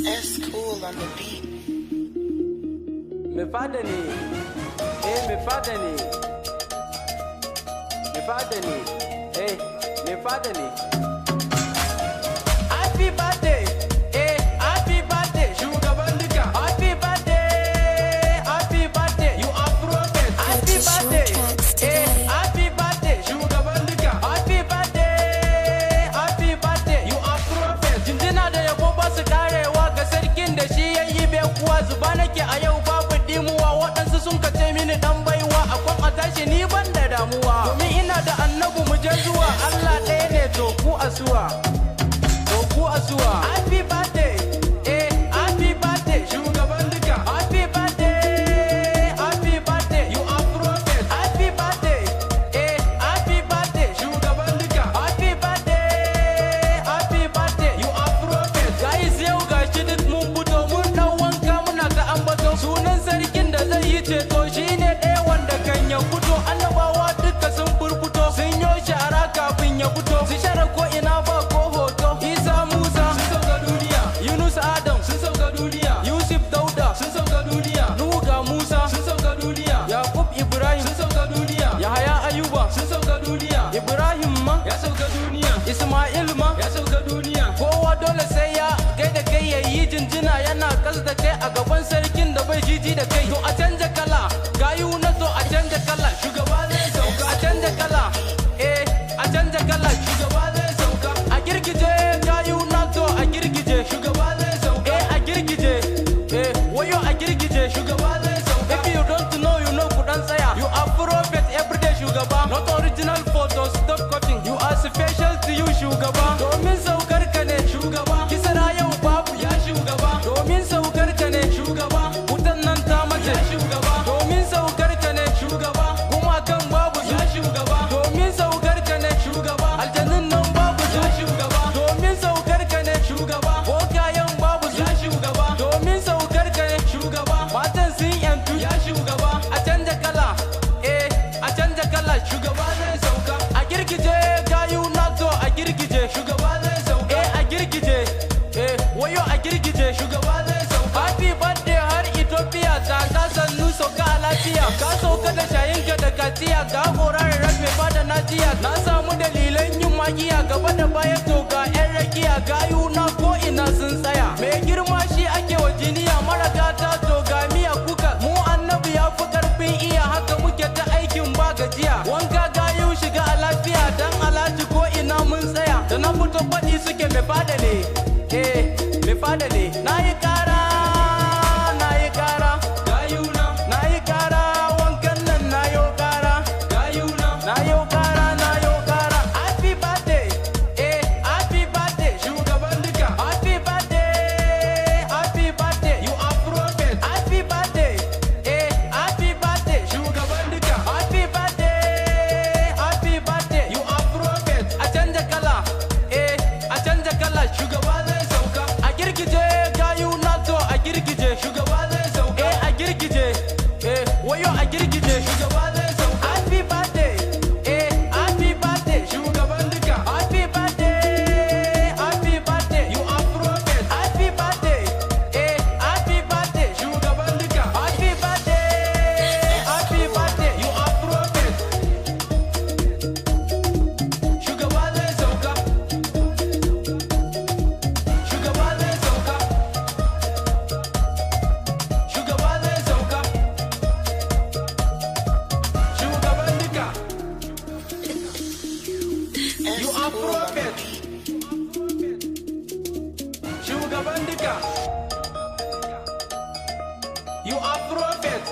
S cool on the beat. Me fada ne, me fada ne, me fada ne, me fada ne. Happy birthday, happy birthday, shugaban duka. Happy birthday, you are prophet. Happy birthday, happy birthday, shugaban duka. Happy birthday, you are prophet. Jinjina da yabo ba su karewa ga sarkin da shi yayi bai kuwa zuba nake a yau babu dimuwa waɗansu sun kace mini dan baiwa akwai a tashi ni ban da damuwa domin ina da annabu mu je zuwa Allah ɗaya ne to ku asuwa happy birthday happy birthday shugaban duka happy birthday you are prophet happy birthday shugaban duka happy birthday you are prophet guys yau gashi duk mun fito mun dau wanka muna ta ambato sunan sarkin da zai yi ceto shine ɗaya wanda kan ya fito annabawa duka sun furfuto sun yo shara kafin ya fito su share ko ina ba ko hoto Isa Musa sun sauka duniya Yunus Adam sun sauka duniya Yusuf Dauda sun sauka duniya Nuhu ga Musa sun sauka duniya Yakub Ibrahim sun sauka duniya Yahaya Ayuba sun sauka duniya Ibrahim ma ya sauka duniya Ismail ma ya sauka duniya kowa dole sai ya gaida kai yayi jinjina yana kas da kai a gaban sarkin da bai jiji da kai to a canja kala gayu na so a canja kala shugaba zai sauka a canja kala a canja kala shugaba zai sauka a girgije gayu na so a girgije shugaba zai sauka a girgije wayo a girgije shugaba zai sauka if you don't know you know kudan tsaya you are prophet everyday shugaba not original photos stop cutting you are special to you shugaba domin saukar ka ne shugaba kisra yau babu ya shugaba domin saukar ka ne shugaba wutan nan ta mace shugaba domin saukar ka ne shugaba kuma kan babu ya shugaba domin saukar ka ne shugaba aljannin nan babu ya shugaba domin saukar ka ne shugaba bokayen babu ya shugaba domin saukar ka ne shugaba matan sun yantu ya shugaba a canja kala a canja kala shugaba zai sauka a girgije gayu na zo a girgije shugaba zai sauka a girgije wayo a girgije shugaba zai sauka happy birthday har Ethiopia ta ka sannu sauka a lafiya ka sauka da shayinka da kaciya ga horarar ran mai fada najiya na samu dalilan yin magiya gaba da baya to ga yan rakiya gayu na ko ina sun tsaya mai girma shi ake wa jiniya mara gata to ga miya kuka mu annabi ya fi karfin iya haka muke ta aikin ba gajiya wanka gayu shiga a lafiya dan alhaji ko ina mun tsaya da na fito faɗi suke mai fada ne mai fada ne na yi kara gayuna na yi kara wankan nan na yo kara gayuna na yo kara happy birthday shugaban duka happy birthday you are prophet happy birthday shugaban duka happy birthday you are prophet a canja kala shugaba zai sauka a girgije gayu na to a girgije shugaba zai sauka a girgije wayo a girgije shugaba zai sauka happy birthday shugaban duka happy birthday you are prophet happy birthday shugaban duka happy birthday you are prophet shugaba zai sauka shugaba zai sauka shugaban duka you are prophet shugaban duka you are prophet